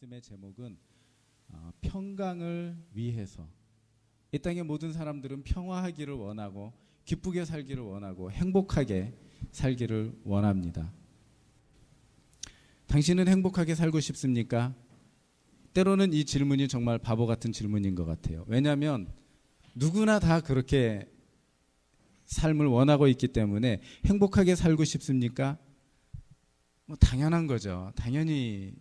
말씀의 제목은 평강을 위해서. 이 땅의 모든 사람들은 평화하기를 원하고 기쁘게 살기를 원하고 행복하게 살기를 원합니다. 당신은 행복하게 살고 싶습니까? 때로는 이 질문이 정말 바보 같은 질문인 것 같아요. 왜냐하면 누구나 다 그렇게 삶을 원하고 있기 때문에 행복하게 살고 싶습니까? 당연한 거죠. 당연히.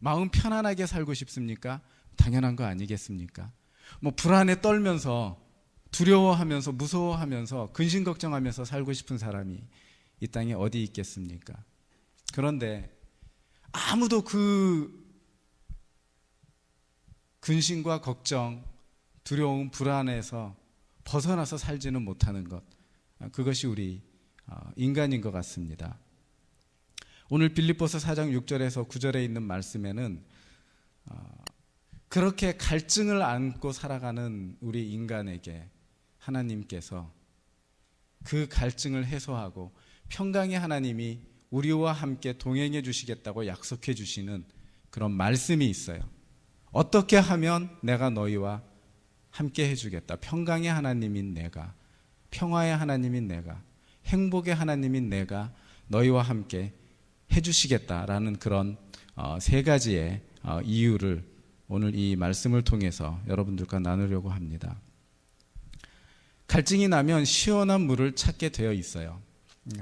마음 편안하게 살고 싶습니까? 당연한 거 아니겠습니까? 불안에 떨면서 두려워하면서 무서워하면서 근심 걱정하면서 살고 싶은 사람이 이 땅에 어디 있겠습니까? 그런데 아무도 그 근심과 걱정, 두려움, 불안에서 벗어나서 살지는 못하는 것, 그것이 우리 인간인 것 같습니다. 오늘 빌립보서 4장 6절에서 9절에 있는 말씀에는 그렇게 갈증을 안고 살아가는 우리 인간에게 하나님께서 그 갈증을 해소하고 평강의 하나님이 우리와 함께 동행해 주시겠다고 약속해 주시는 그런 말씀이 있어요. 어떻게 하면 내가 너희와 함께 해주겠다. 평강의 하나님인 내가, 평화의 하나님인 내가, 행복의 하나님인 내가 너희와 함께 해주시겠다라는 그런 세 가지의 이유를 오늘 이 말씀을 통해서 여러분들과 나누려고 합니다. 갈증이 나면 시원한 물을 찾게 되어 있어요.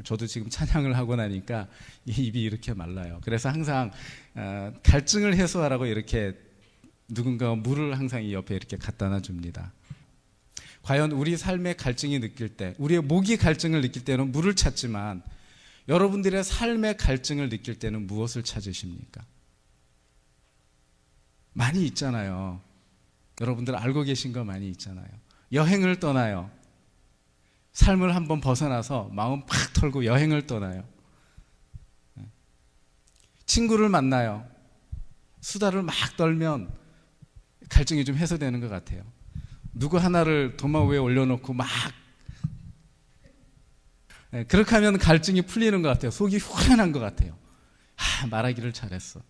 저도 지금 찬양을 하고 나니까 입이 이렇게 말라요. 그래서 항상 갈증을 해소하라고 이렇게 누군가 물을 항상 이 옆에 이렇게 갖다 놔줍니다. 과연 우리 삶의 갈증이 느낄 때, 우리의 목이 갈증을 느낄 때는 물을 찾지만 여러분들의 삶의 갈증을 느낄 때는 무엇을 찾으십니까? 많이 있잖아요. 여러분들 알고 계신 거 많이 있잖아요. 여행을 떠나요. 삶을 한번 벗어나서 마음 팍 털고 여행을 떠나요. 친구를 만나요. 수다를 막 떨면 갈증이 좀 해소되는 것 같아요. 누구 하나를 도마 위에 올려놓고 막 그렇게 하면 갈증이 풀리는 것 같아요. 속이 후련한 것 같아요. 말하기를 잘했어.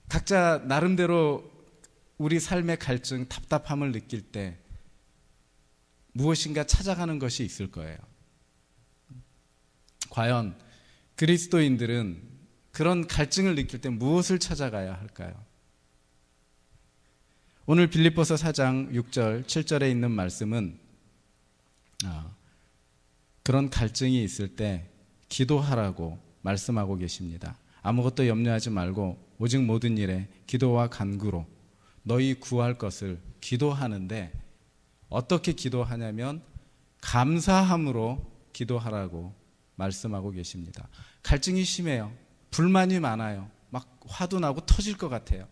각자 나름대로 우리 삶의 갈증, 답답함을 느낄 때 무엇인가 찾아가는 것이 있을 거예요. 과연 그리스도인들은 그런 갈증을 느낄 때 무엇을 찾아가야 할까요? 오늘 빌립보서 4장 6절, 7절에 있는 말씀은 그런 갈증이 있을 때 기도하라고 말씀하고 계십니다. 아무것도 염려하지 말고 오직 모든 일에 기도와 간구로 너희 구할 것을 기도하는데 어떻게 기도하냐면 감사함으로 기도하라고 말씀하고 계십니다. 갈증이 심해요. 불만이 많아요. 막 화도 나고 터질 것 같아요.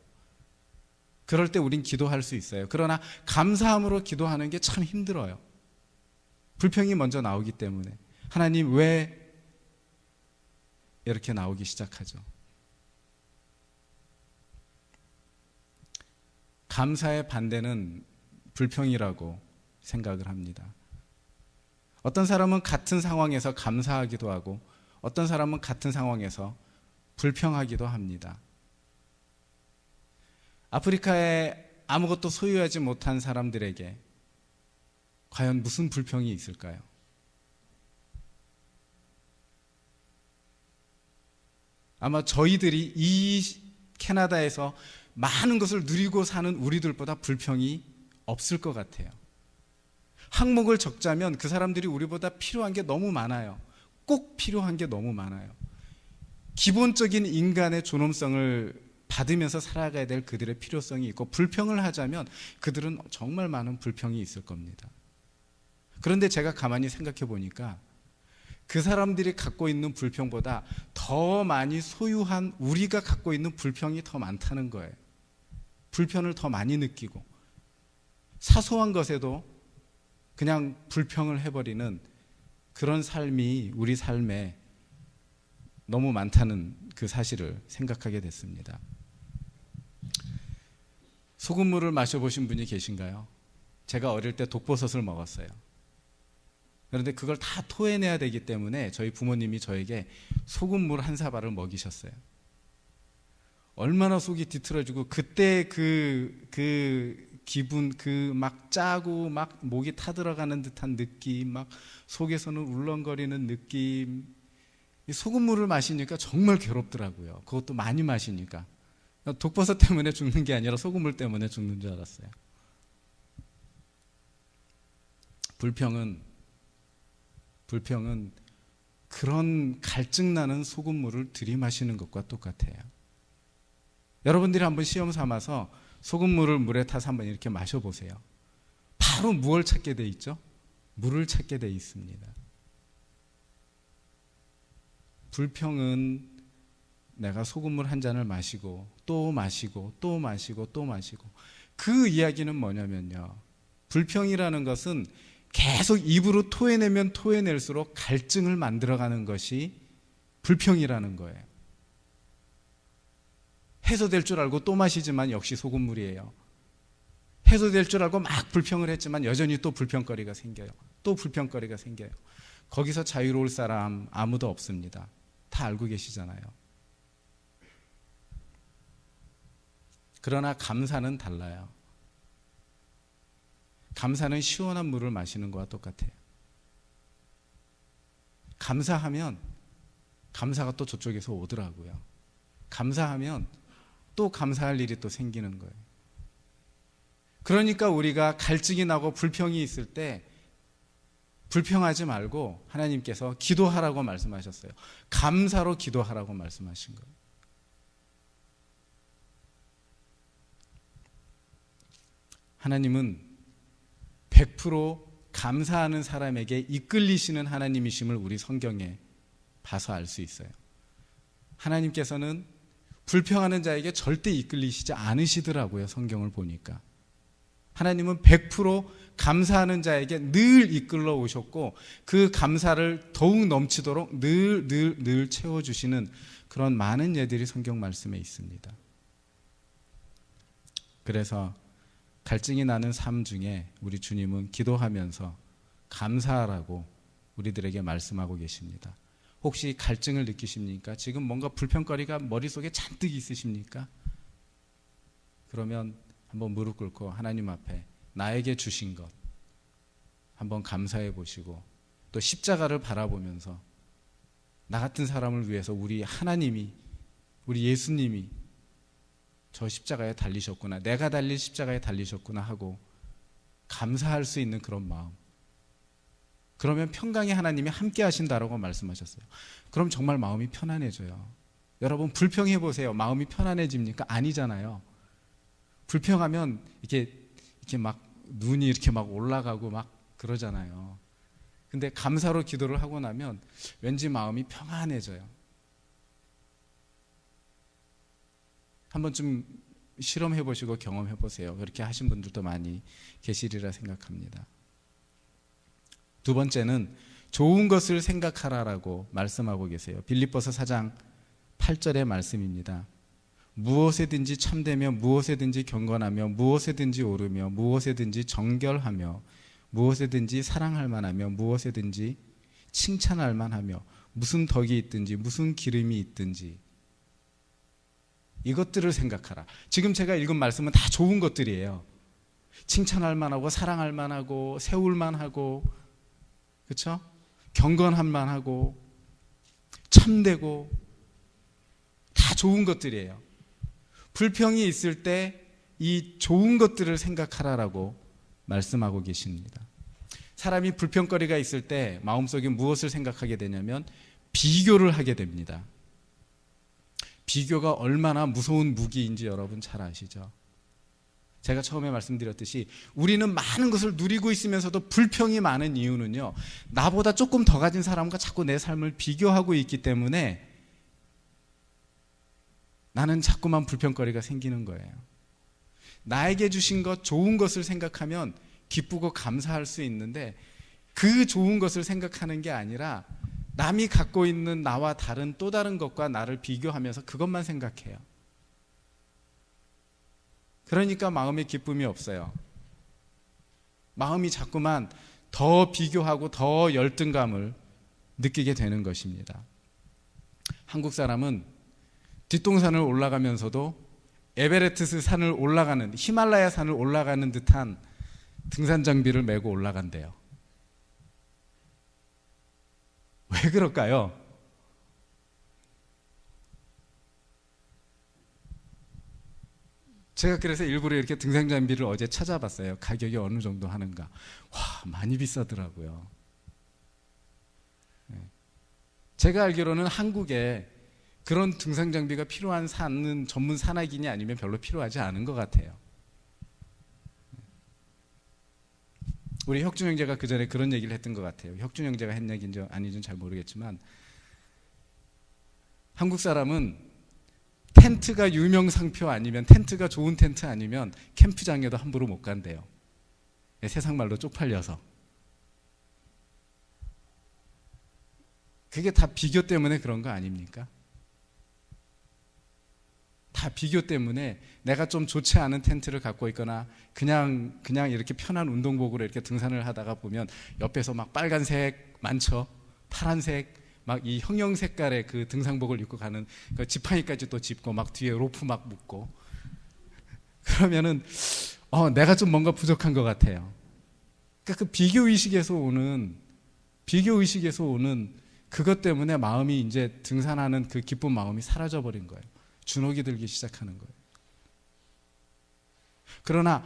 그럴 때 우린 기도할 수 있어요. 그러나 감사함으로 기도하는 게 참 힘들어요. 불평이 먼저 나오기 때문에 하나님 왜 이렇게 나오기 시작하죠. 감사의 반대는 불평이라고 생각을 합니다. 어떤 사람은 같은 상황에서 감사하기도 하고 어떤 사람은 같은 상황에서 불평하기도 합니다. 아프리카에 아무것도 소유하지 못한 사람들에게 과연 무슨 불평이 있을까요? 아마 저희들이 이 캐나다에서 많은 것을 누리고 사는 우리들보다 불평이 없을 것 같아요. 항목을 적자면 그 사람들이 우리보다 필요한 게 너무 많아요. 꼭 필요한 게 너무 많아요. 기본적인 인간의 존엄성을 받으면서 살아가야 될 그들의 필요성이 있고 불평을 하자면 그들은 정말 많은 불평이 있을 겁니다. 그런데 제가 가만히 생각해 보니까 그 사람들이 갖고 있는 불평보다 더 많이 소유한 우리가 갖고 있는 불평이 더 많다는 거예요. 불편을 더 많이 느끼고 사소한 것에도 그냥 불평을 해버리는 그런 삶이 우리 삶에 너무 많다는 그 사실을 생각하게 됐습니다. 소금물을 마셔보신 분이 계신가요? 제가 어릴 때 독버섯을 먹었어요. 그런데 그걸 다 토해내야 되기 때문에 저희 부모님이 저에게 소금물 한 사발을 먹이셨어요. 얼마나 속이 뒤틀어지고, 그때 그 기분, 그 막 짜고 막 목이 타들어가는 듯한 느낌, 막 속에서는 울렁거리는 느낌. 이 소금물을 마시니까 정말 괴롭더라고요. 그것도 많이 마시니까. 독버섯 때문에 죽는 게 아니라 소금물 때문에 죽는 줄 알았어요. 불평은 그런 갈증 나는 소금물을 들이마시는 것과 똑같아요. 여러분들이 한번 시험 삼아서 소금물을 물에 타서 한번 이렇게 마셔보세요. 바로 무엇을 찾게 돼 있죠? 물을 찾게 돼 있습니다. 불평은 내가 소금물 한 잔을 마시고 또 마시고 또 마시고 또 마시고, 그 이야기는 뭐냐면요, 불평이라는 것은 계속 입으로 토해내면 토해낼수록 갈증을 만들어가는 것이 불평이라는 거예요. 해소될 줄 알고 또 마시지만 역시 소금물이에요. 해소될 줄 알고 막 불평을 했지만 여전히 또 불평거리가 생겨요. 또 불평거리가 생겨요. 거기서 자유로울 사람 아무도 없습니다. 다 알고 계시잖아요. 그러나 감사는 달라요. 감사는 시원한 물을 마시는 것과 똑같아요. 감사하면 감사가 또 저쪽에서 오더라고요. 감사하면 또 감사할 일이 또 생기는 거예요. 그러니까 우리가 갈증이 나고 불평이 있을 때 불평하지 말고 하나님께서 기도하라고 말씀하셨어요. 감사로 기도하라고 말씀하신 거예요. 하나님은 100% 감사하는 사람에게 이끌리시는 하나님이심을 우리 성경에 봐서 알 수 있어요. 하나님께서는 불평하는 자에게 절대 이끌리시지 않으시더라고요. 성경을 보니까 하나님은 100% 감사하는 자에게 늘 이끌러 오셨고, 그 감사를 더욱 넘치도록 늘 채워주시는 그런 많은 예들이 성경 말씀에 있습니다. 그래서 갈증이 나는 삶 중에 우리 주님은 기도하면서 감사하라고 우리들에게 말씀하고 계십니다. 혹시 갈증을 느끼십니까? 지금 뭔가 불평거리가 머릿속에 잔뜩 있으십니까? 그러면 한번 무릎 꿇고 하나님 앞에 나에게 주신 것 한번 감사해 보시고, 또 십자가를 바라보면서 나 같은 사람을 위해서 우리 하나님이, 우리 예수님이 저 십자가에 달리셨구나, 내가 달릴 십자가에 달리셨구나 하고 감사할 수 있는 그런 마음. 그러면 평강의 하나님이 함께 하신다라고 말씀하셨어요. 그럼 정말 마음이 편안해져요. 여러분 불평해 보세요. 마음이 편안해집니까? 아니잖아요. 불평하면 이렇게 막 눈이 이렇게 막 올라가고 막 그러잖아요. 근데 감사로 기도를 하고 나면 왠지 마음이 평안해져요. 한번 좀 실험해 보시고 경험해 보세요. 그렇게 하신 분들도 많이 계시리라 생각합니다. 두 번째는 좋은 것을 생각하라라고 말씀하고 계세요. 빌립보서 4장 8절의 말씀입니다. 무엇에든지 참되며 무엇에든지 경건하며 무엇에든지 오르며 무엇에든지 정결하며 무엇에든지 사랑할 만하며 무엇에든지 칭찬할 만하며 무슨 덕이 있든지 무슨 기름이 있든지 이것들을 생각하라. 지금 제가 읽은 말씀은 다 좋은 것들이에요. 칭찬할 만하고 사랑할 만하고 세울 만하고, 그렇죠? 경건할 만하고 참되고 다 좋은 것들이에요. 불평이 있을 때 이 좋은 것들을 생각하라라고 말씀하고 계십니다. 사람이 불평거리가 있을 때 마음속에 무엇을 생각하게 되냐면 비교를 하게 됩니다. 비교가 얼마나 무서운 무기인지 여러분 잘 아시죠? 제가 처음에 말씀드렸듯이 우리는 많은 것을 누리고 있으면서도 불평이 많은 이유는요, 나보다 조금 더 가진 사람과 자꾸 내 삶을 비교하고 있기 때문에 나는 자꾸만 불평거리가 생기는 거예요. 나에게 주신 것, 좋은 것을 생각하면 기쁘고 감사할 수 있는데, 그 좋은 것을 생각하는 게 아니라 남이 갖고 있는 나와 다른 또 다른 것과 나를 비교하면서 그것만 생각해요. 그러니까 마음에 기쁨이 없어요. 마음이 자꾸만 더 비교하고 더 열등감을 느끼게 되는 것입니다. 한국 사람은 뒷동산을 올라가면서도 에베레스트 산을 올라가는, 히말라야 산을 올라가는 듯한 등산 장비를 메고 올라간대요. 왜 그럴까요? 제가 그래서 일부러 이렇게 등산 장비를 어제 찾아봤어요. 가격이 어느 정도 하는가. 와, 많이 비싸더라고요. 제가 알기로는 한국에 그런 등산 장비가 필요한 산은 전문 산악인이 아니면 별로 필요하지 않은 것 같아요. 우리 혁준 형제가 그 전에 그런 얘기를 했던 것 같아요. 혁준 형제가 했는 얘기인지 아닌지는 잘 모르겠지만, 한국 사람은 텐트가 유명 상표 아니면, 텐트가 좋은 텐트 아니면 캠프장에도 함부로 못 간대요. 세상 말로 쪽팔려서. 그게 다 비교 때문에 그런 거 아닙니까? 다 비교 때문에 내가 좀 좋지 않은 텐트를 갖고 있거나 그냥 이렇게 편한 운동복으로 이렇게 등산을 하다가 보면 옆에서 막 빨간색 많죠? 파란색 막 이 형형 색깔의 그 등산복을 입고 가는, 그 지팡이까지 또 짚고 막 뒤에 로프 막 묶고, 그러면은 내가 좀 뭔가 부족한 것 같아요. 그러니까 그 비교 의식에서 오는 그것 때문에 마음이, 이제 등산하는 그 기쁜 마음이 사라져 버린 거예요. 주눅이 들기 시작하는 거예요. 그러나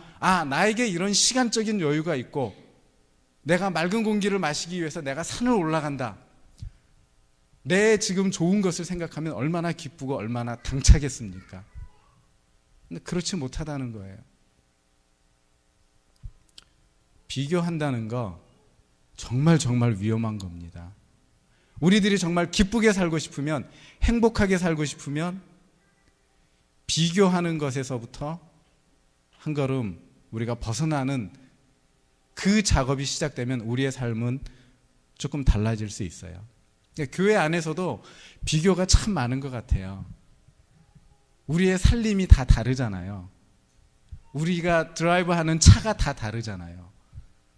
나에게 이런 시간적인 여유가 있고 내가 맑은 공기를 마시기 위해서 내가 산을 올라간다. 내 지금 좋은 것을 생각하면 얼마나 기쁘고 얼마나 당차겠습니까? 근데 그렇지 못하다는 거예요. 비교한다는 거 정말 위험한 겁니다. 우리들이 정말 기쁘게 살고 싶으면, 행복하게 살고 싶으면 비교하는 것에서부터 한 걸음 우리가 벗어나는 그 작업이 시작되면 우리의 삶은 조금 달라질 수 있어요. 교회 안에서도 비교가 참 많은 것 같아요. 우리의 살림이 다 다르잖아요. 우리가 드라이브하는 차가 다 다르잖아요.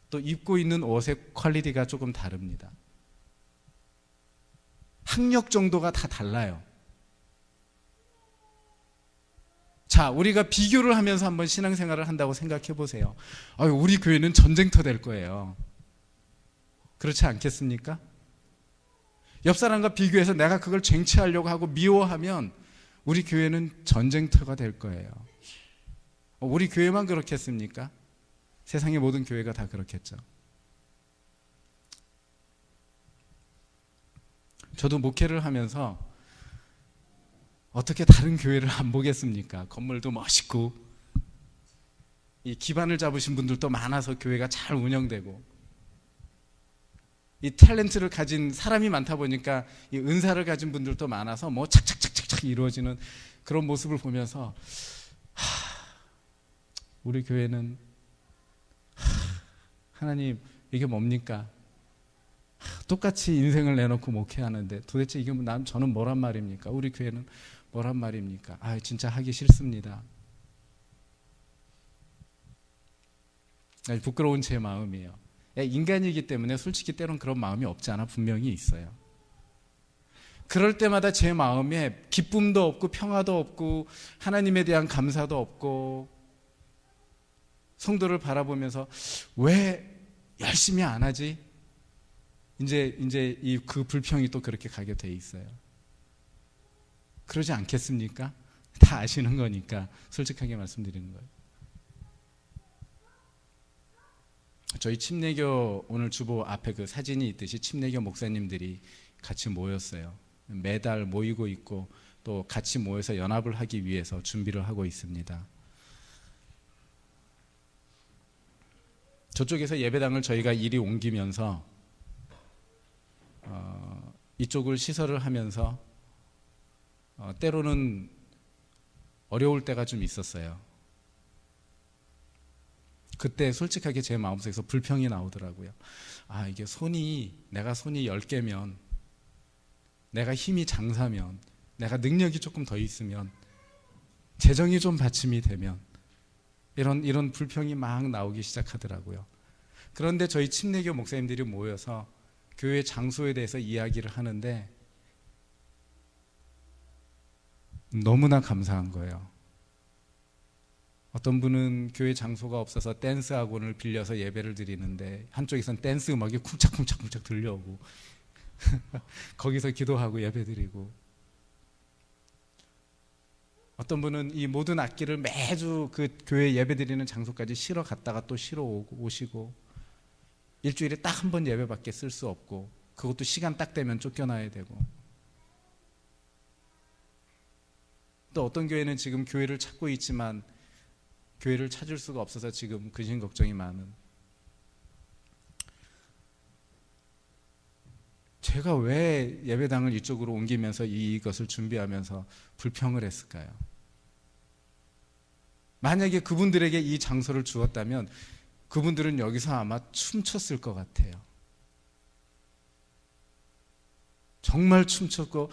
또 입고 있는 옷의 퀄리티가 조금 다릅니다. 학력 정도가 다 달라요. 자, 우리가 비교를 하면서 한번 신앙생활을 한다고 생각해 보세요. 우리 교회는 전쟁터 될 거예요. 그렇지 않겠습니까? 옆 사람과 비교해서 내가 그걸 쟁취하려고 하고 미워하면 우리 교회는 전쟁터가 될 거예요. 우리 교회만 그렇겠습니까? 세상의 모든 교회가 다 그렇겠죠. 저도 목회를 하면서 어떻게 다른 교회를 안 보겠습니까? 건물도 멋있고 이 기반을 잡으신 분들도 많아서 교회가 잘 운영되고, 이 탤런트를 가진 사람이 많다 보니까 이 은사를 가진 분들도 많아서 뭐 착착착착착 이루어지는 그런 모습을 보면서 우리 교회는 하나님 이게 뭡니까? 똑같이 인생을 내놓고 목회하는데 도대체 이게 저는 뭐란 말입니까? 우리 교회는 뭐란 말입니까? 진짜 하기 싫습니다. 부끄러운 제 마음이에요. 인간이기 때문에 솔직히 때론 그런 마음이 없지 않아 분명히 있어요. 그럴 때마다 제 마음에 기쁨도 없고 평화도 없고 하나님에 대한 감사도 없고, 성도를 바라보면서 왜 열심히 안 하지? 이제 그 불평이 또 그렇게 가게 돼 있어요. 그러지 않겠습니까? 다 아시는 거니까 솔직하게 말씀드리는 거예요. 저희 침례교 오늘 주보 앞에 그 사진이 있듯이 침례교 목사님들이 같이 모였어요. 매달 모이고 있고 또 같이 모여서 연합을 하기 위해서 준비를 하고 있습니다. 저쪽에서 예배당을 저희가 이리 옮기면서 이쪽을 시설을 하면서 때로는 어려울 때가 좀 있었어요. 그때 솔직하게 제 마음속에서 불평이 나오더라고요. 이게 내가 손이 10개면, 내가 힘이 장사면, 내가 능력이 조금 더 있으면, 재정이 좀 받침이 되면, 이런 불평이 막 나오기 시작하더라고요. 그런데 저희 침례교 목사님들이 모여서 교회 장소에 대해서 이야기를 하는데 너무나 감사한 거예요. 어떤 분은 교회 장소가 없어서 댄스 학원을 빌려서 예배를 드리는데 한쪽에선 댄스 음악이 쿵짝쿵짝쿵짝 들려오고 거기서 기도하고 예배 드리고, 어떤 분은 이 모든 악기를 매주 그 교회 예배 드리는 장소까지 실어 갔다가 또 실어 오시고, 일주일에 딱 한 번 예배밖에 쓸 수 없고 그것도 시간 딱 되면 쫓겨나야 되고, 또 어떤 교회는 지금 교회를 찾고 있지만 교회를 찾을 수가 없어서 지금 근심 걱정이 많은, 제가 왜 예배당을 이쪽으로 옮기면서 이것을 준비하면서 불평을 했을까요? 만약에 그분들에게 이 장소를 주었다면 그분들은 여기서 아마 춤췄을 것 같아요. 정말 춤췄고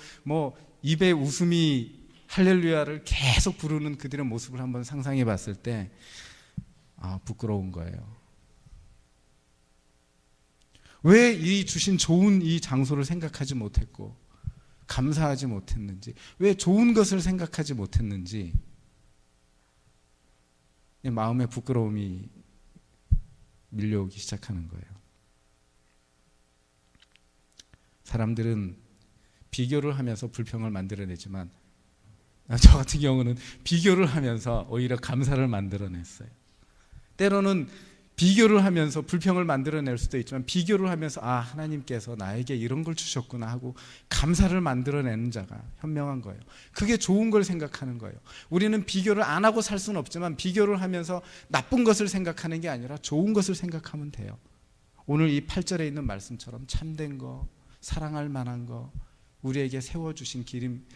입에 웃음이 할렐루야를 계속 부르는 그들의 모습을 한번 상상해 봤을 때 부끄러운 거예요. 왜 이 주신 좋은 이 장소를 생각하지 못했고 감사하지 못했는지, 왜 좋은 것을 생각하지 못했는지 마음의 부끄러움이 밀려오기 시작하는 거예요. 사람들은 비교를 하면서 불평을 만들어내지만 저 같은 경우는 비교를 하면서 오히려 감사를 만들어냈어요. 때로는 비교를 하면서 불평을 만들어낼 수도 있지만 비교를 하면서 하나님께서 나에게 이런 걸 주셨구나 하고 감사를 만들어내는 자가 현명한 거예요. 그게 좋은 걸 생각하는 거예요. 우리는 비교를 안 하고 살 수는 없지만 비교를 하면서 나쁜 것을 생각하는 게 아니라 좋은 것을 생각하면 돼요. 오늘 이 8절에 있는 말씀처럼 참된 거, 사랑할 만한 거, 우리에게 세워주신 기름,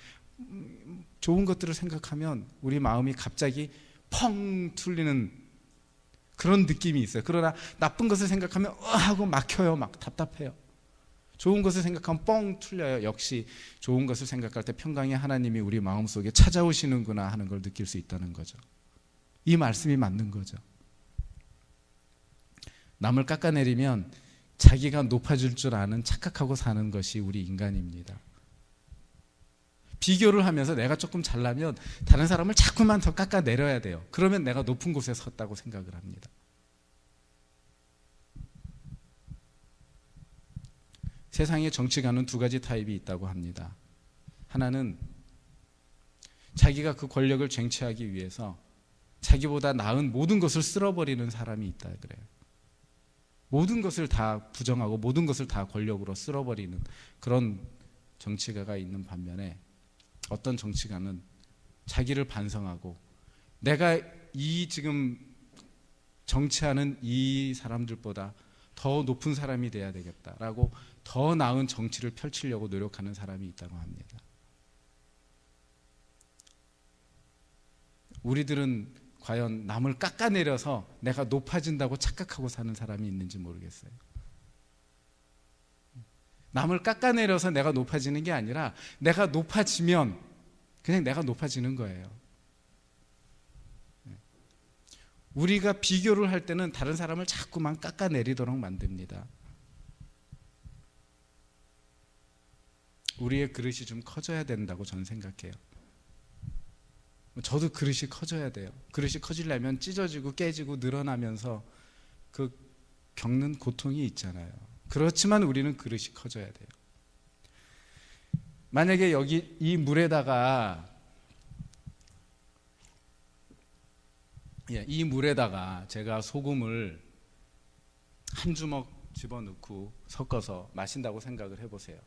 좋은 것들을 생각하면 우리 마음이 갑자기 펑 뚫리는 그런 느낌이 있어요. 그러나 나쁜 것을 생각하면 하고 막혀요. 막 답답해요. 좋은 것을 생각하면 뻥 뚫려요. 역시 좋은 것을 생각할 때 평강의 하나님이 우리 마음속에 찾아오시는구나 하는 걸 느낄 수 있다는 거죠. 이 말씀이 맞는 거죠. 남을 깎아내리면 자기가 높아질 줄 아는 착각하고 사는 것이 우리 인간입니다. 비교를 하면서 내가 조금 잘나면 다른 사람을 자꾸만 더 깎아내려야 돼요. 그러면 내가 높은 곳에 섰다고 생각을 합니다. 세상에 정치가는 두 가지 타입이 있다고 합니다. 하나는 자기가 그 권력을 쟁취하기 위해서 자기보다 나은 모든 것을 쓸어버리는 사람이 있다 그래요. 모든 것을 다 부정하고 모든 것을 다 권력으로 쓸어버리는 그런 정치가가 있는 반면에, 어떤 정치가는 자기를 반성하고 내가 이 지금 정치하는 이 사람들보다 더 높은 사람이 돼야 되겠다라고 더 나은 정치를 펼치려고 노력하는 사람이 있다고 합니다. 우리들은 과연 남을 깎아내려서 내가 높아진다고 착각하고 사는 사람이 있는지 모르겠어요. 남을 깎아내려서 내가 높아지는 게 아니라 내가 높아지면 그냥 내가 높아지는 거예요. 우리가 비교를 할 때는 다른 사람을 자꾸만 깎아내리도록 만듭니다. 우리의 그릇이 좀 커져야 된다고 저는 생각해요. 저도 그릇이 커져야 돼요. 그릇이 커지려면 찢어지고 깨지고 늘어나면서 그 겪는 고통이 있잖아요. 그렇지만 우리는 그릇이 커져야 돼요. 만약에 여기 이 물에다가 제가 소금을 한 주먹 집어넣고 섞어서 마신다고 생각을 해보세요.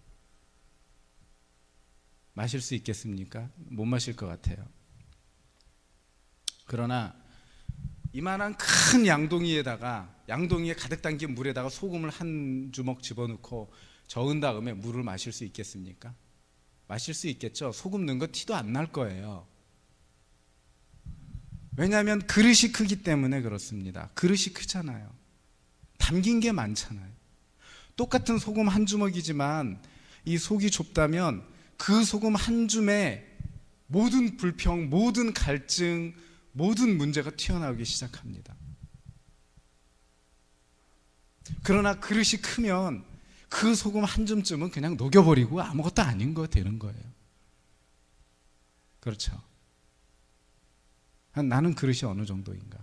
마실 수 있겠습니까? 못 마실 것 같아요. 그러나 이만한 큰 양동이에 가득 담긴 물에다가 소금을 한 주먹 집어넣고 저은 다음에 물을 마실 수 있겠습니까? 마실 수 있겠죠. 소금 넣은 거 티도 안 날 거예요. 왜냐하면 그릇이 크기 때문에 그렇습니다. 그릇이 크잖아요. 담긴 게 많잖아요. 똑같은 소금 한 주먹이지만 이 속이 좁다면 그 소금 한 줌에 모든 불평, 모든 갈증, 모든 문제가 튀어나오기 시작합니다. 그러나 그릇이 크면 그 소금 한 줌쯤은 그냥 녹여버리고 아무것도 아닌 거 되는 거예요. 그렇죠? 나는 그릇이 어느 정도인가?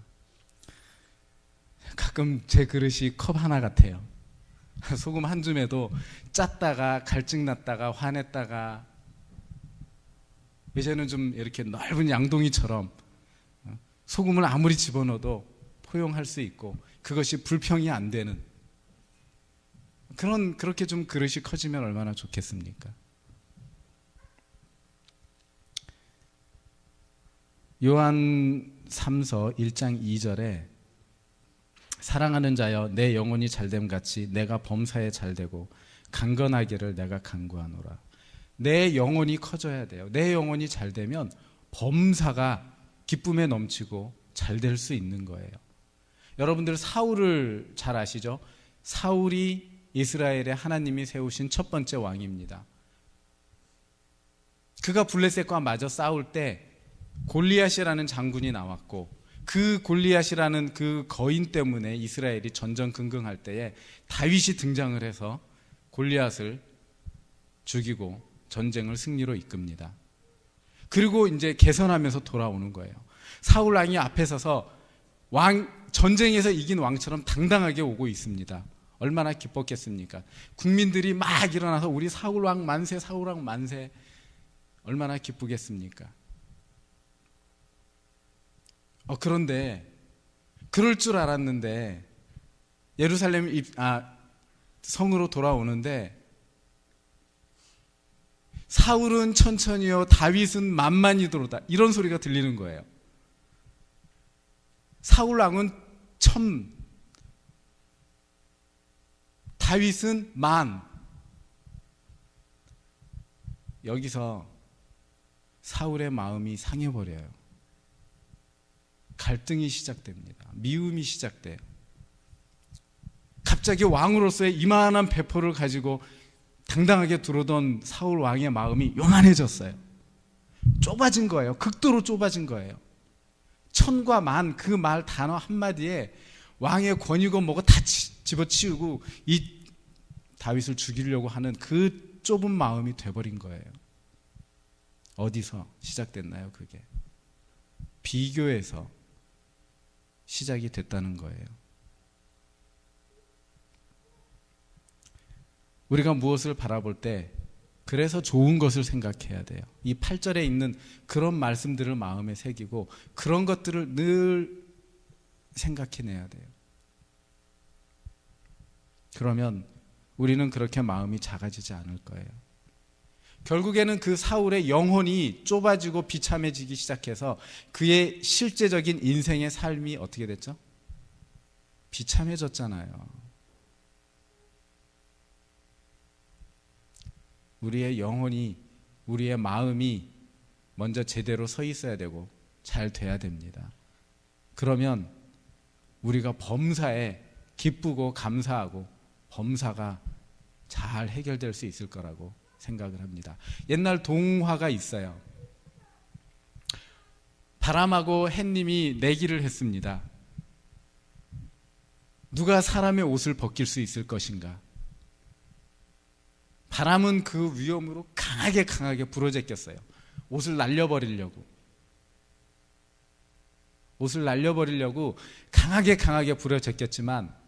가끔 제 그릇이 컵 하나 같아요. 소금 한 줌에도 짰다가 갈증났다가 화냈다가, 이제는 좀 이렇게 넓은 양동이처럼 소금을 아무리 집어넣어도 포용할 수 있고 그것이 불평이 안 되는 그렇게 좀 그릇이 커지면 얼마나 좋겠습니까? 요한 3서 1장 2절에 사랑하는 자여 내 영혼이 잘됨 같이 내가 범사에 잘되고 강건하기를 내가 간구하노라. 내 영혼이 커져야 돼요. 내 영혼이 잘되면 범사가 기쁨에 넘치고 잘될 수 있는 거예요. 여러분들 사울을 잘 아시죠? 사울이 이스라엘에 하나님이 세우신 첫 번째 왕입니다. 그가 블레셋과 마저 싸울 때 골리앗이라는 장군이 나왔고, 그 골리앗이라는 그 거인 때문에 이스라엘이 전전긍긍할 때에 다윗이 등장을 해서 골리앗을 죽이고 전쟁을 승리로 이끕니다. 그리고 이제 개선하면서 돌아오는 거예요. 사울 왕이 앞에 서서 전쟁에서 이긴 왕처럼 당당하게 오고 있습니다. 얼마나 기뻤겠습니까? 국민들이 막 일어나서 우리 사울 왕 만세, 사울 왕 만세, 얼마나 기쁘겠습니까? 그런데 그럴 줄 알았는데 예루살렘 성으로 돌아오는데 사울은 천천히요 다윗은 만만히 들어오다, 이런 소리가 들리는 거예요. 사울 왕은 천, 다윗은 만. 여기서 사울의 마음이 상해버려요. 갈등이 시작됩니다. 미움이 시작돼요. 갑자기 왕으로서의 이만한 배포를 가지고 당당하게 들어오던 사울 왕의 마음이 요만해졌어요. 좁아진 거예요. 극도로 좁아진 거예요. 천과 만, 그 말 단어 한마디에 왕의 권위고 뭐고 다 집어치우고 이 다윗을 죽이려고 하는 그 좁은 마음이 돼버린 거예요. 어디서 시작됐나요? 그게 비교에서 시작이 됐다는 거예요. 우리가 무엇을 바라볼 때 그래서 좋은 것을 생각해야 돼요. 이 8절에 있는 그런 말씀들을 마음에 새기고 그런 것들을 늘 생각해내야 돼요. 그러면 우리는 그렇게 마음이 작아지지 않을 거예요. 결국에는 그 사울의 영혼이 좁아지고 비참해지기 시작해서 그의 실제적인 인생의 삶이 어떻게 됐죠? 비참해졌잖아요. 우리의 영혼이, 우리의 마음이 먼저 제대로 서 있어야 되고 잘 돼야 됩니다. 그러면 우리가 범사에 기쁘고 감사하고 범사가 잘 해결될 수 있을 거라고 생각을 합니다. 옛날 동화가 있어요. 바람하고 햇님이 내기를 했습니다. 누가 사람의 옷을 벗길 수 있을 것인가? 바람은 그 위험으로 강하게 불어제꼈어요. 옷을 날려버리려고 강하게 불어제꼈지만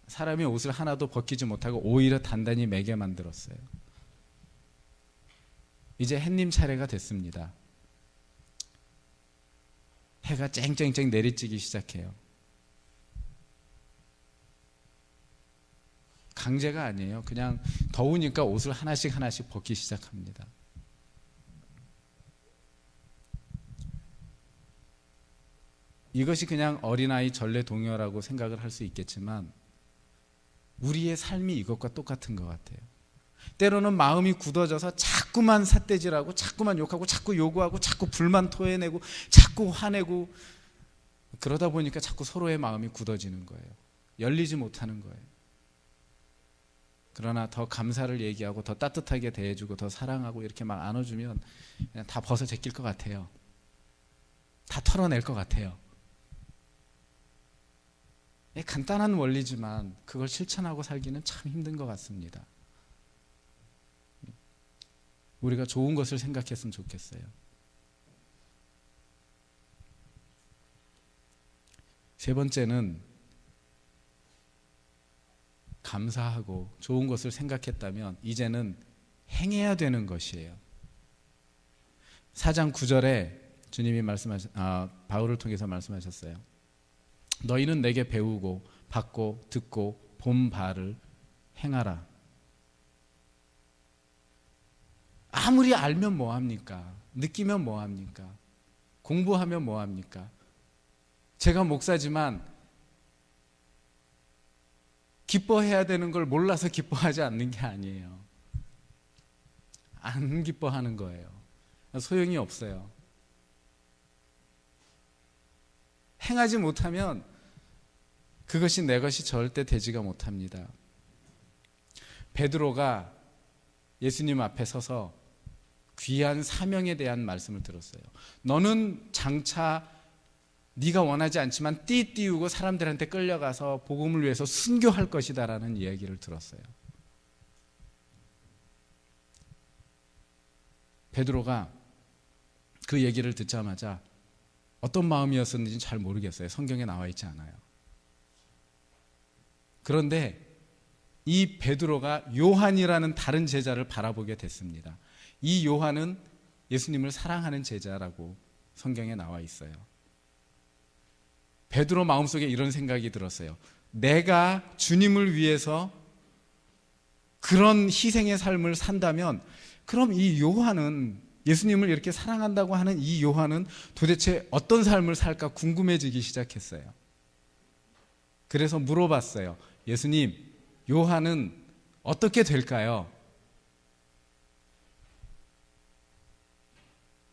사람이 옷을 하나도 벗기지 못하고 오히려 단단히 매게 만들었어요. 이제 햇님 차례가 됐습니다. 해가 쨍쨍쨍 내리쬐기 시작해요. 강제가 아니에요. 그냥 더우니까 옷을 하나씩 벗기 시작합니다. 이것이 그냥 어린아이 전래동요라고 생각을 할 수 있겠지만 우리의 삶이 이것과 똑같은 것 같아요. 때로는 마음이 굳어져서 자꾸만 삿대질하고 자꾸만 욕하고 자꾸 요구하고 자꾸 불만 토해내고 자꾸 화내고 그러다 보니까 자꾸 서로의 마음이 굳어지는 거예요. 열리지 못하는 거예요. 그러나 더 감사를 얘기하고 더 따뜻하게 대해주고 더 사랑하고 이렇게 막 안아주면 그냥 다 벗어 제낄 것 같아요. 다 털어낼 것 같아요. 간단한 원리지만 그걸 실천하고 살기는 참 힘든 것 같습니다. 우리가 좋은 것을 생각했으면 좋겠어요. 세 번째는 감사하고 좋은 것을 생각했다면 이제는 행해야 되는 것이에요. 4장 9절에 주님이 바울을 통해서 말씀하셨어요. 너희는 내게 배우고 받고 듣고 본 바를 행하라. 아무리 알면 뭐합니까? 느끼면 뭐합니까? 공부하면 뭐합니까? 제가 목사지만 기뻐해야 되는 걸 몰라서 기뻐하지 않는 게 아니에요. 안 기뻐하는 거예요. 소용이 없어요. 행하지 못하면 그것이 내 것이 절대 되지가 못합니다. 베드로가 예수님 앞에 서서 귀한 사명에 대한 말씀을 들었어요. 너는 장차 네가 원하지 않지만 띠띠우고 사람들한테 끌려가서 복음을 위해서 순교할 것이다 라는 이야기를 들었어요. 베드로가 그 얘기를 듣자마자 어떤 마음이었는지 잘 모르겠어요. 성경에 나와 있지 않아요. 그런데 이 베드로가 요한이라는 다른 제자를 바라보게 됐습니다. 이 요한은 예수님을 사랑하는 제자라고 성경에 나와 있어요. 베드로 마음속에 이런 생각이 들었어요. 내가 주님을 위해서 그런 희생의 삶을 산다면 그럼 이 요한은, 예수님을 이렇게 사랑한다고 하는 이 요한은 도대체 어떤 삶을 살까 궁금해지기 시작했어요. 그래서 물어봤어요. 예수님, 요한은 어떻게 될까요?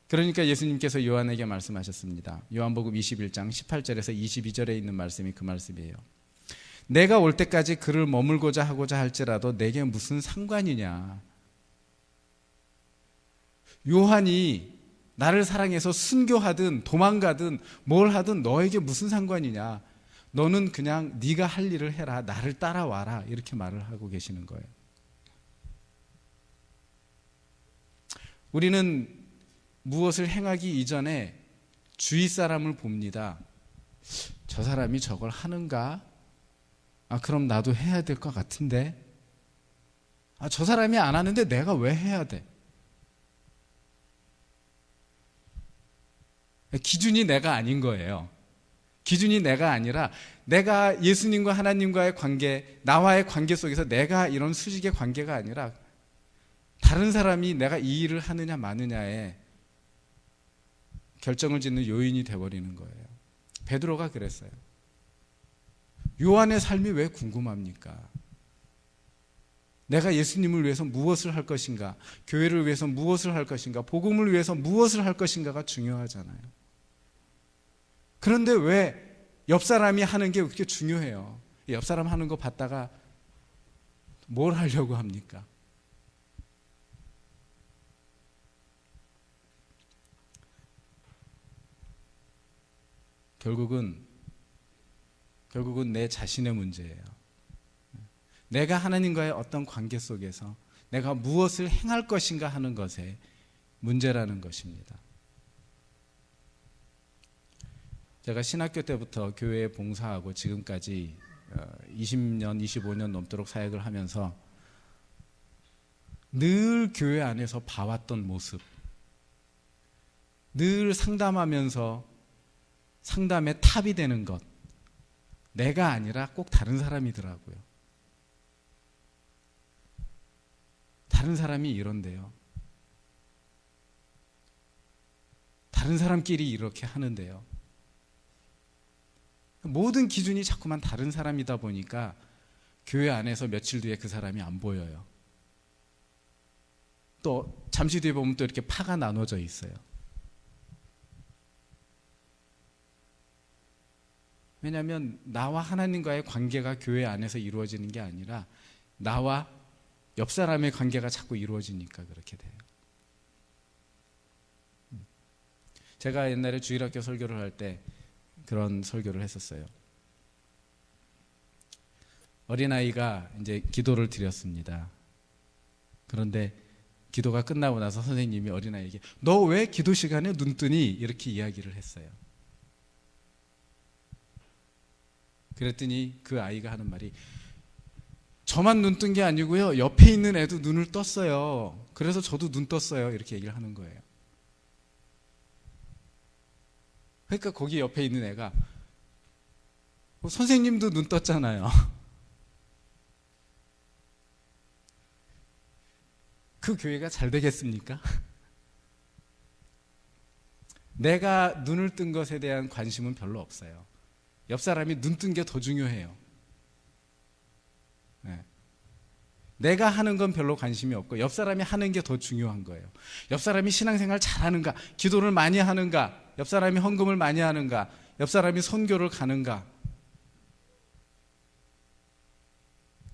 그러니까 예수님께서 요한에게 말씀하셨습니다. 요한복음 21장 18절에서 22절에 있는 말씀이 그 말씀이에요. 내가 올 때까지 그를 머물고자 하고자 할지라도 내게 무슨 상관이냐. 요한이 나를 사랑해서 순교하든 도망가든 뭘 하든 너에게 무슨 상관이냐. 너는 그냥 네가 할 일을 해라. 나를 따라와라. 이렇게 말을 하고 계시는 거예요. 우리는 무엇을 행하기 이전에 주위 사람을 봅니다. 저 사람이 저걸 하는가? 그럼 나도 해야 될 것 같은데? 저 사람이 안 하는데 내가 왜 해야 돼? 기준이 내가 아닌 거예요. 기준이 내가 아니라 내가 예수님과 하나님과의 관계, 나와의 관계 속에서 내가 이런 수직의 관계가 아니라 다른 사람이 내가 이 일을 하느냐 마느냐에 결정을 짓는 요인이 되어버리는 거예요. 베드로가 그랬어요. 요한의 삶이 왜 궁금합니까? 내가 예수님을 위해서 무엇을 할 것인가, 교회를 위해서 무엇을 할 것인가, 복음을 위해서 무엇을 할 것인가가 중요하잖아요. 그런데 왜 옆 사람이 하는 게 그렇게 중요해요? 옆 사람 하는 거 봤다가 뭘 하려고 합니까? 결국은 내 자신의 문제예요. 내가 하나님과의 어떤 관계 속에서 내가 무엇을 행할 것인가 하는 것에 문제라는 것입니다. 제가 신학교 때부터 교회에 봉사하고 지금까지 20년, 25년 넘도록 사역을 하면서 늘 교회 안에서 봐왔던 모습, 늘 상담하면서 상담의 탑이 되는 것, 내가 아니라 꼭 다른 사람이더라고요. 다른 사람이 이런데요. 다른 사람끼리 이렇게 하는데요. 모든 기준이 자꾸만 다른 사람이다 보니까 교회 안에서 며칠 뒤에 그 사람이 안 보여요. 또 잠시 뒤에 보면 또 이렇게 파가 나눠져 있어요. 왜냐하면 나와 하나님과의 관계가 교회 안에서 이루어지는 게 아니라 나와 옆 사람의 관계가 자꾸 이루어지니까 그렇게 돼요. 제가 옛날에 주일학교 설교를 할 때 그런 설교를 했었어요. 어린아이가 이제 기도를 드렸습니다. 그런데 기도가 끝나고 나서 선생님이 어린아이에게 너 왜 기도 시간에 눈 뜨니? 이렇게 이야기를 했어요. 그랬더니 그 아이가 하는 말이 저만 눈 뜬 게 아니고요. 옆에 있는 애도 눈을 떴어요. 그래서 저도 눈 떴어요. 이렇게 얘기를 하는 거예요. 그러니까 거기 옆에 있는 애가 선생님도 눈 떴잖아요. 그 교회가 잘 되겠습니까? 내가 눈을 뜬 것에 대한 관심은 별로 없어요. 옆 사람이 눈 뜬 게 더 중요해요. 네. 내가 하는 건 별로 관심이 없고 옆 사람이 하는 게 더 중요한 거예요. 옆 사람이 신앙생활 잘하는가, 기도를 많이 하는가, 옆 사람이 헌금을 많이 하는가, 옆 사람이 선교를 가는가.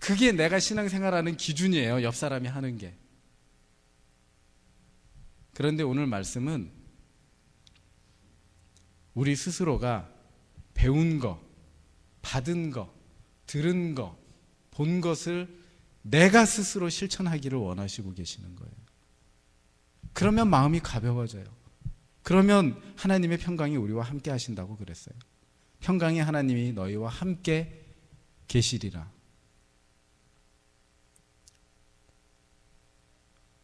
그게 내가 신앙생활하는 기준이에요. 옆 사람이 하는 게. 그런데 오늘 말씀은 우리 스스로가 배운 거, 받은 거, 들은 거, 본 것을 내가 스스로 실천하기를 원하시고 계시는 거예요. 그러면 마음이 가벼워져요. 그러면 하나님의 평강이 우리와 함께 하신다고 그랬어요. 평강의 하나님이 너희와 함께 계시리라.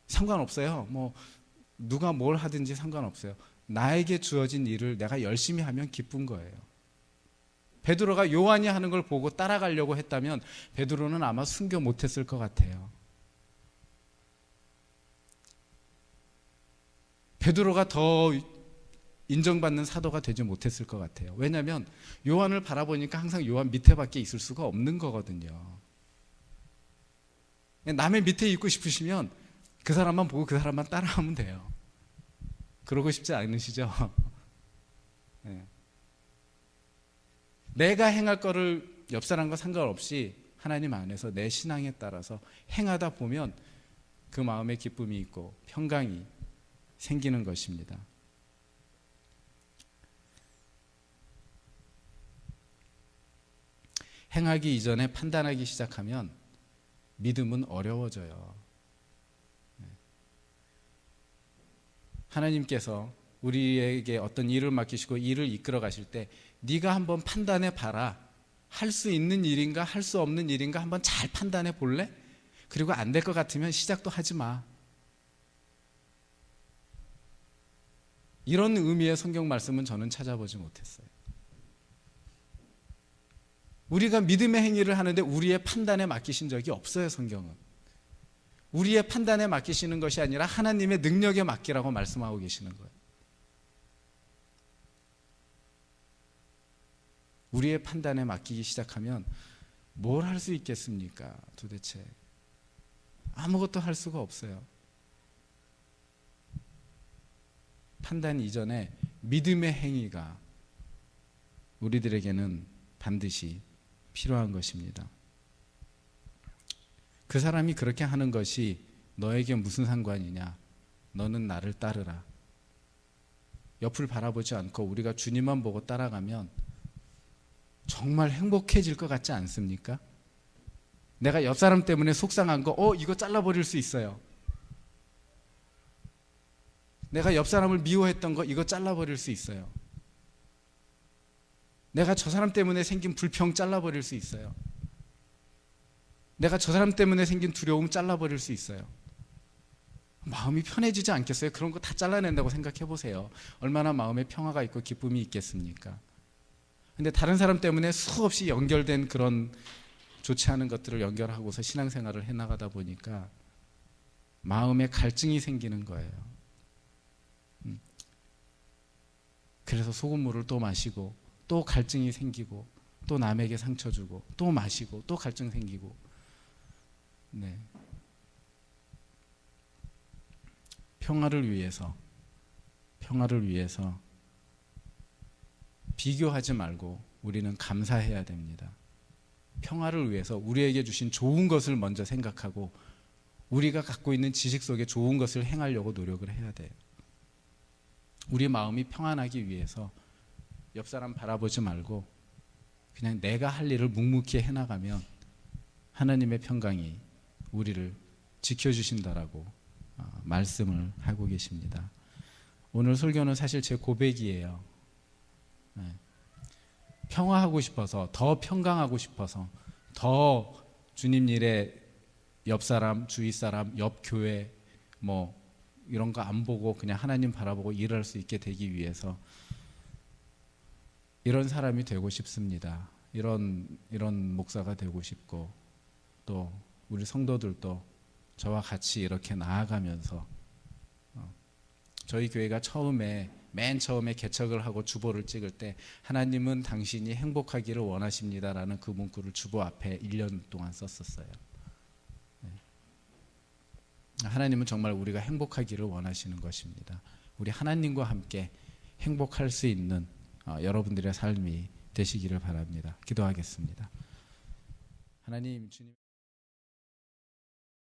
상관없어요. 누가 뭘 하든지 상관없어요. 나에게 주어진 일을 내가 열심히 하면 기쁜 거예요. 베드로가 요한이 하는 걸 보고 따라가려고 했다면 베드로는 아마 순교 못했을 것 같아요. 베드로가 더 인정받는 사도가 되지 못했을 것 같아요. 왜냐하면 요한을 바라보니까 항상 요한 밑에밖에 있을 수가 없는 거거든요. 남의 밑에 있고 싶으시면 그 사람만 보고 그 사람만 따라하면 돼요. 그러고 싶지 않으시죠? 네. 내가 행할 거를 옆 사람과 상관없이 하나님 안에서 내 신앙에 따라서 행하다 보면 그 마음에 기쁨이 있고 평강이 생기는 것입니다. 행하기 이전에 판단하기 시작하면 믿음은 어려워져요. 하나님께서 우리에게 어떤 일을 맡기시고 일을 이끌어 가실 때 네가 한번 판단해 봐라. 할 수 있는 일인가 할 수 없는 일인가 한번 잘 판단해 볼래? 그리고 안 될 것 같으면 시작도 하지 마. 이런 의미의 성경 말씀은 저는 찾아보지 못했어요. 우리가 믿음의 행위를 하는데 우리의 판단에 맡기신 적이 없어요. 성경은. 우리의 판단에 맡기시는 것이 아니라 하나님의 능력에 맡기라고 말씀하고 계시는 거예요. 우리의 판단에 맡기기 시작하면 뭘 할 수 있겠습니까? 도대체 아무것도 할 수가 없어요. 판단 이전에 믿음의 행위가 우리들에게는 반드시 필요한 것입니다. 그 사람이 그렇게 하는 것이 너에게 무슨 상관이냐? 너는 나를 따르라. 옆을 바라보지 않고 우리가 주님만 보고 따라가면 정말 행복해질 것 같지 않습니까? 내가 옆 사람 때문에 속상한 거, 이거 잘라버릴 수 있어요. 내가 옆 사람을 미워했던 거, 이거 잘라버릴 수 있어요. 내가 저 사람 때문에 생긴 불평 잘라버릴 수 있어요. 내가 저 사람 때문에 생긴 두려움 잘라버릴 수 있어요. 마음이 편해지지 않겠어요? 그런 거 다 잘라낸다고 생각해 보세요. 얼마나 마음에 평화가 있고 기쁨이 있겠습니까? 근데 다른 사람 때문에 수없이 연결된 그런 좋지 않은 것들을 연결하고서 신앙생활을 해나가다 보니까 마음에 갈증이 생기는 거예요. 그래서 소금물을 또 마시고 또 갈증이 생기고 또 남에게 상처 주고 또 마시고 또 갈증 생기고. 네. 평화를 위해서 비교하지 말고 우리는 감사해야 됩니다. 평화를 위해서 우리에게 주신 좋은 것을 먼저 생각하고 우리가 갖고 있는 지식 속에 좋은 것을 행하려고 노력을 해야 돼요. 우리 마음이 평안하기 위해서 옆 사람 바라보지 말고 그냥 내가 할 일을 묵묵히 해나가면 하나님의 평강이 우리를 지켜주신다라고 말씀을 하고 계십니다. 오늘 설교는 사실 제 고백이에요. 평화하고 싶어서, 더 평강하고 싶어서, 더 주님 일에 옆 사람, 주위 사람, 옆 교회 뭐 이런 거 안 보고 그냥 하나님 바라보고 일할 수 있게 되기 위해서 이런 사람이 되고 싶습니다. 이런 목사가 되고 싶고, 또 우리 성도들도 저와 같이 이렇게 나아가면서 저희 교회가 맨 처음에 개척을 하고 주보를 찍을 때 하나님은 당신이 행복하기를 원하십니다라는 그 문구를 주보 앞에 1년 동안 썼었어요. 하나님은 정말 우리가 행복하기를 원하시는 것입니다. 우리 하나님과 함께 행복할 수 있는 여러분들의 삶이 되시기를 바랍니다. 기도하겠습니다. 하나님, 주님.